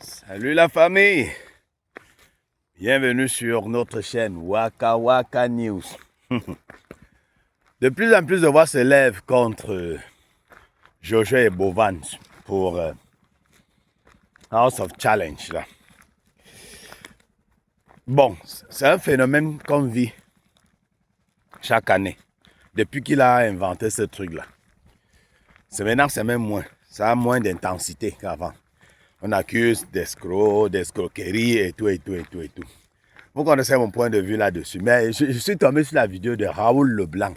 Salut la famille, bienvenue sur notre chaîne Waka Waka News. De plus en plus de voix se lèvent contre Jojo et Bovan pour House of Challenge. Là. Bon, c'est un phénomène qu'on vit chaque année, depuis qu'il a inventé ce truc-là. Maintenant, c'est même moins, ça a moins d'intensité qu'avant. On accuse d'escrocs, d'escroquerie et tout. Vous connaissez mon point de vue là-dessus. Mais je suis tombé sur la vidéo de Raoul Leblanc.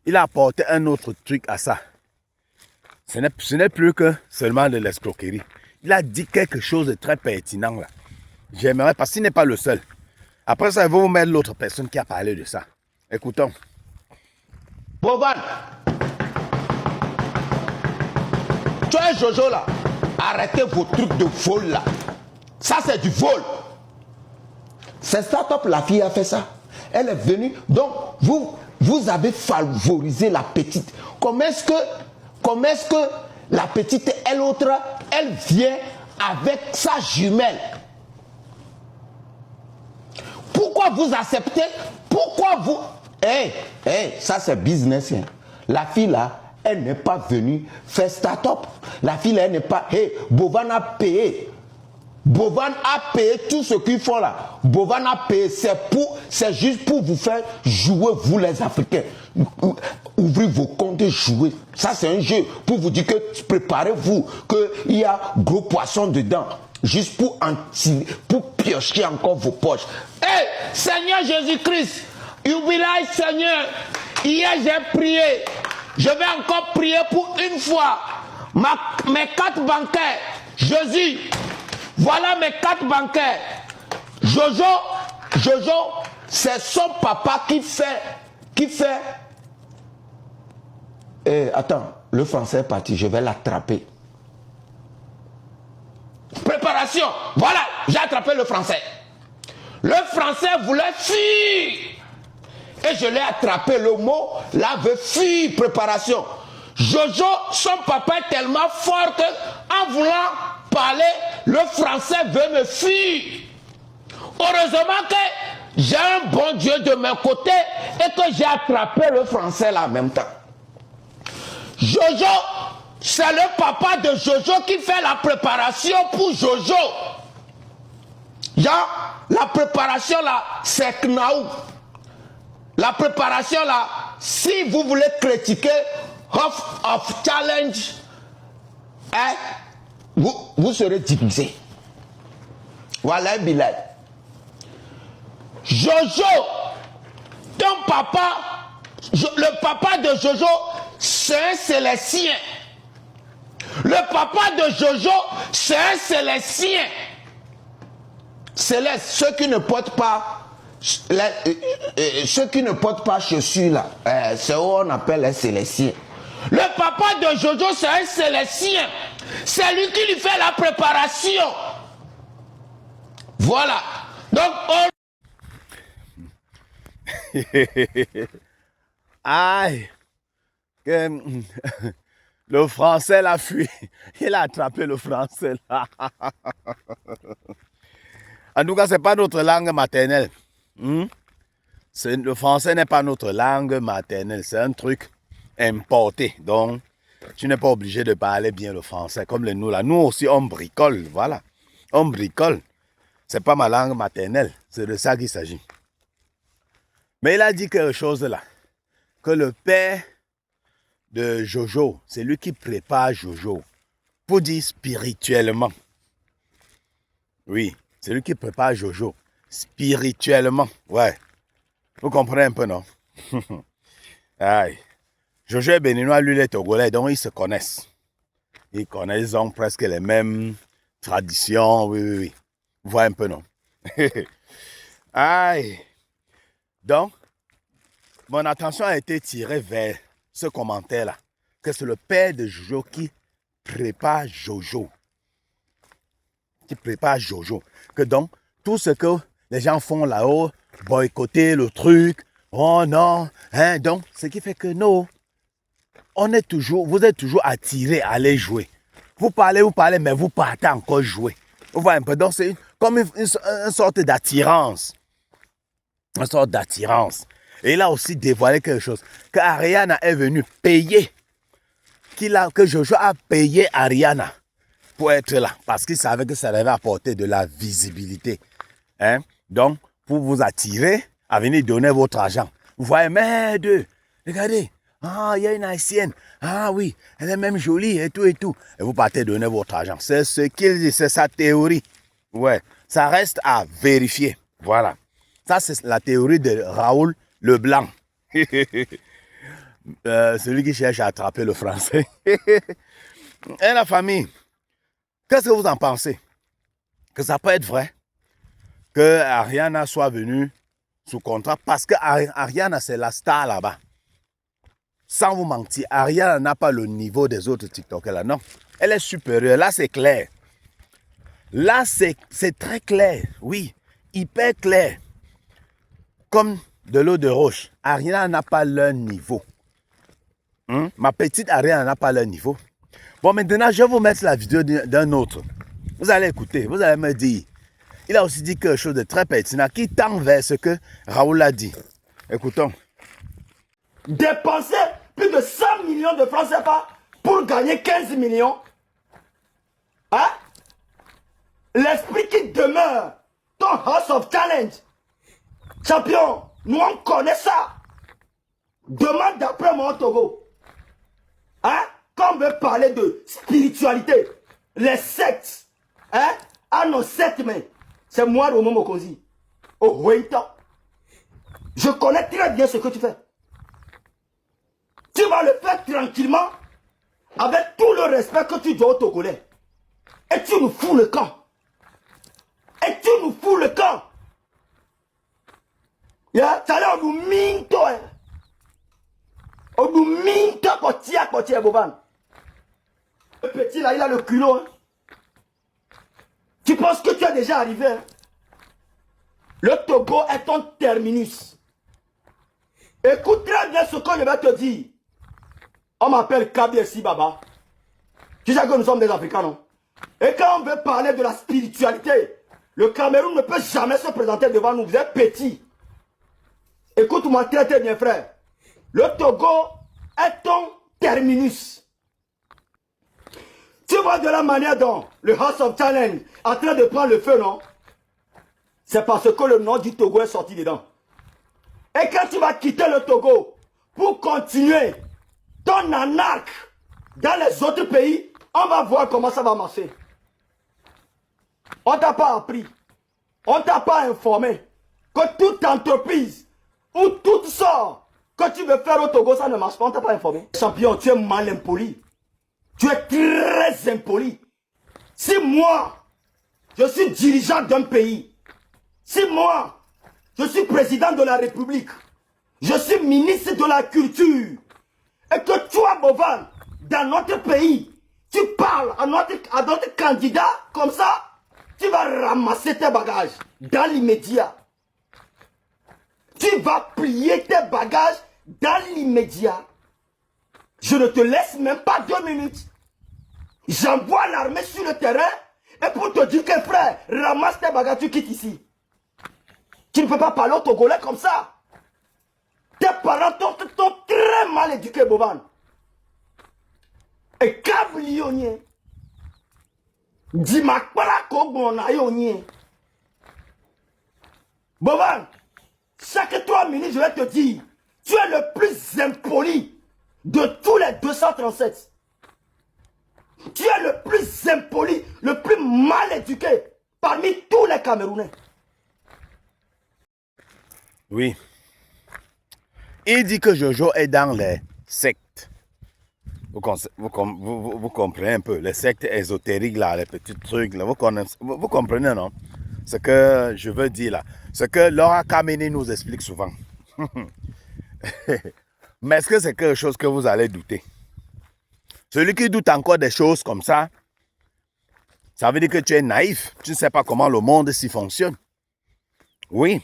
Il a apporté un autre truc à ça. Ce n'est plus que seulement de l'escroquerie. Il a dit quelque chose de très pertinent là. J'aimerais, parce qu'il n'est pas le seul. Après ça, il va vous mettre l'autre personne qui a parlé de ça. Écoutons. Bovan, tu es Jojo là. Arrêtez vos trucs de vol là. Ça c'est du vol. C'est Startup, la fille a fait ça. Elle est venue. Donc vous avez favorisé la petite. Comment est-ce que la petite et l'autre, elle vient avec sa jumelle? Pourquoi vous acceptez? Pourquoi vous... ça c'est business. Hein. La fille là, elle n'est pas venue faire start-up. La fille là, elle n'est pas... Bovan a payé. Bovan a payé tout ce qu'ils font là. Bovan a payé. C'est juste pour vous faire jouer, vous les Africains. Ouvrez vos comptes et jouer. Ça c'est un jeu pour vous dire que préparez-vous, qu'il y a gros poissons dedans. Juste pour piocher encore vos poches. Seigneur Jésus-Christ, Jubilai Seigneur, hier j'ai prié. Je vais encore prier pour une fois. Mes cartes bancaires. Jésus, voilà mes cartes bancaires. Jojo, c'est son papa qui fait. Attends, le français est parti, je vais l'attraper. Préparation, voilà, j'ai attrapé le français. Le français voulait fuir. Et je l'ai attrapé, le mot là veut fuir, préparation. Jojo, son papa est tellement fort qu'en voulant parler, le français veut me fuir. Heureusement que j'ai un bon Dieu de mon côté et que j'ai attrapé le français là en même temps. Jojo, c'est le papa de Jojo qui fait la préparation pour Jojo. La préparation là, c'est Knaou. La préparation là, si vous voulez critiquer House of Challenge, vous serez divisé. Voilà, Bilal. Jojo, ton papa, le papa de Jojo, c'est un Célestien. Le papa de Jojo, c'est un Célestien. Céleste, ceux qui ne portent pas chaussures là, c'est où on appelle les Célestiens. Le papa de Jojo, c'est un Célestien. C'est lui qui lui fait la préparation. Voilà. Donc, Aïe. Le français l'a fui. Il a attrapé le français là. En tout cas, ce n'est pas notre langue maternelle. Le français n'est pas notre langue maternelle. C'est un truc importé. Donc, tu n'es pas obligé de parler bien le français comme nous là. Nous aussi, on bricole. Voilà. On bricole. Ce n'est pas ma langue maternelle. C'est de ça qu'il s'agit. Mais il a dit quelque chose là. Que le père de Jojo, c'est lui qui prépare Jojo. Pour dire spirituellement. Oui, c'est lui qui prépare Jojo. Spirituellement. Ouais. Vous comprenez un peu, non? Aïe. Jojo est béninois, lui, il est togolais, donc ils se connaissent. Ils ont presque les mêmes traditions. Oui. Vous voyez un peu, non? Aïe. Donc, mon attention a été tirée vers ce commentaire-là. Que c'est le père de Jojo qui prépare Jojo. Que donc, tout ce que les gens font là-haut, boycotter le truc, oh non, hein, donc, ce qui fait que nous, vous êtes toujours attirés à aller jouer. Vous parlez, mais vous partez encore jouer. Vous voyez un peu, donc c'est comme une sorte d'attirance. Une sorte d'attirance. Et il a aussi dévoilé quelque chose. Que Ariana est venue payer. Que Jojo a payé Ariana pour être là. Parce qu'il savait que ça devait apporter de la visibilité. Hein? Donc, pour vous attirer à venir donner votre argent. Vous voyez, merde, regardez. Ah, il y a une haïtienne. Ah oui, elle est même jolie et tout et tout. Et vous partez donner votre argent. C'est ce qu'il dit, c'est sa théorie. Ouais, ça reste à vérifier. Voilà. Ça, c'est la théorie de Raoul Leblanc. Celui qui cherche à attraper le français. Et la famille, qu'est-ce que vous en pensez? Que ça peut être vrai? Que Ariana soit venue sous contrat? Parce que Ariana, c'est la star là-bas. Sans vous mentir, Ariana n'a pas le niveau des autres TikTokers là. Non, elle est supérieure. Là, c'est clair. Là, c'est très clair. Oui, hyper clair. Comme de l'eau de roche. Ariana n'a pas leur niveau. Ma petite Ariana n'a pas leur niveau. Bon, maintenant, je vais vous mettre la vidéo d'un autre. Vous allez écouter, vous allez me dire. Il a aussi dit quelque chose de très pertinent qui tend vers ce que Raoul a dit. Écoutons. Dépenser plus de 100 millions de francs CFA pour gagner 15 millions. Hein? L'esprit qui demeure, ton House of Challenge. Champion, nous on connaît ça. Demande d'après moi au Togo. Hein? Quand on veut parler de spiritualité, les sectes, hein? À nos 7 mains, c'est moi Romo Mokosi. Au Huayta. Je connais très bien ce que tu fais. Tu vas le faire tranquillement, avec tout le respect que tu dois aux Togolais. Et tu nous fous le camp. Et tu nous fous le camp. Ya, ça là, on nous mine toi. On nous mine toi pour tirer, Boban. Le petit là, il a le culot. Hein. Tu penses que tu es déjà arrivé. Hein? Le Togo est ton terminus. Écoute très bien ce que je vais te dire. On m'appelle Kabiesi Baba. Tu sais que nous sommes des Africains, non? Et quand on veut parler de la spiritualité, le Cameroun ne peut jamais se présenter devant nous. Vous êtes petits. Écoute-moi très très bien, frère. Le Togo est ton terminus. Tu vois de la manière dont le House of Challenge est en train de prendre le feu, non? C'est parce que le nom du Togo est sorti dedans. Et quand tu vas quitter le Togo pour continuer ton anarque dans les autres pays, on va voir comment ça va marcher. On ne t'a pas appris, on ne t'a pas informé que toute entreprise ou toute sorte que tu veux faire au Togo, ça ne marche pas, on ne t'a pas informé. Champion, tu es mal impoli. Tu es très impoli. Si moi, je suis dirigeant d'un pays, si moi, je suis président de la République, je suis ministre de la Culture, et que toi, Bovan, dans notre pays, tu parles à notre candidat comme ça, tu vas ramasser tes bagages dans l'immédiat. Tu vas plier tes bagages dans l'immédiat. Je ne te laisse même pas 2 minutes. J'envoie l'armée sur le terrain et pour te dire que frère, ramasse tes bagages, tu quittes ici. Tu ne peux pas parler au Togolais comme ça. Tes parents t'ont très mal éduqué, Boban. Et Kablionier. Dimakpala Kogbonayonier. Boban, chaque 3 minutes, je vais te dire, tu es le plus impoli de tous les 237. Tu es le plus impoli, le plus mal éduqué parmi tous les Camerounais. Oui. Il dit que Jojo est dans les sectes. Vous comprenez un peu, les sectes ésotériques, là, les petits trucs, là, vous comprenez, non? Ce que je veux dire là. Ce que Laura Kameni nous explique souvent. Mais est-ce que c'est quelque chose que vous allez douter? Celui qui doute encore des choses comme ça veut dire que tu es naïf. Tu ne sais pas comment le monde s'y fonctionne. Oui.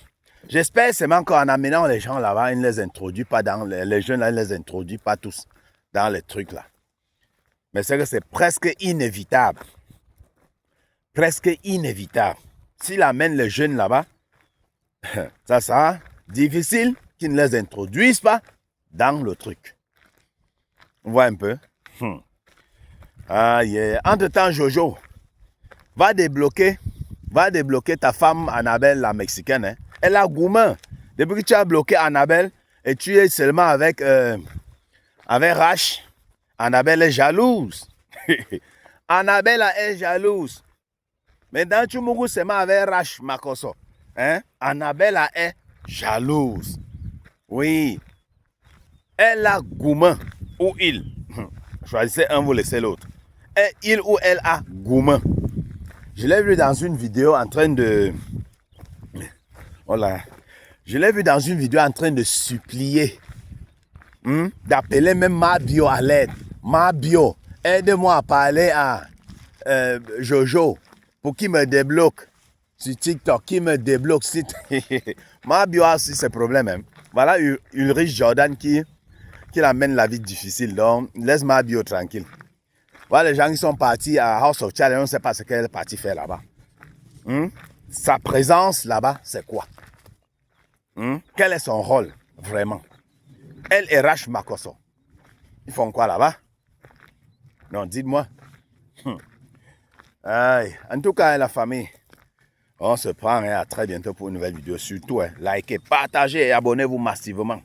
J'espère seulement qu'en amenant les gens là-bas, il ne les introduit pas dans les jeunes là, il ne les introduit pas tous dans les trucs là. Mais c'est que c'est presque inévitable. presque inévitable. S'il amène les jeunes là-bas, ça sera difficile qu'ils ne les introduisent pas dans le truc. On voit un peu. Ah, yeah. Entre-temps, Jojo, va débloquer ta femme Annabelle, la Mexicaine. Hein. Elle a gourmand. Depuis que tu as bloqué Annabelle et tu es seulement avec Rash, Annabelle est jalouse. Annabelle est jalouse. Maintenant, tu mourras seulement avec Rash Makoso. Hein? Annabelle est jalouse. Oui. Elle a gourmand. Ou il. Choisissez un, vous laissez l'autre. Il ou elle a gourmand. Je l'ai vu dans une vidéo en train de... Voilà. Je l'ai vu dans une vidéo en train de supplier. D'appeler même Mabio à l'aide. Mabio, aide-moi à parler à Jojo pour qu'il me débloque sur TikTok, qu'il me débloque. Mabio a aussi ses problèmes. Hein. Voilà Ulrich Jordan qui amène la vie difficile. Donc, laisse Mabio tranquille. Voilà les gens qui sont partis à House of Challenge, on ne sait pas ce qu'elle est partie faire là-bas. Sa présence là-bas, c'est quoi? Quel est son rôle, vraiment? Elle et Rash Makoso. Ils font quoi là-bas? Non, dites-moi. En tout cas, la famille, on se prend à très bientôt pour une nouvelle vidéo. Surtout, likez, partagez et abonnez-vous massivement.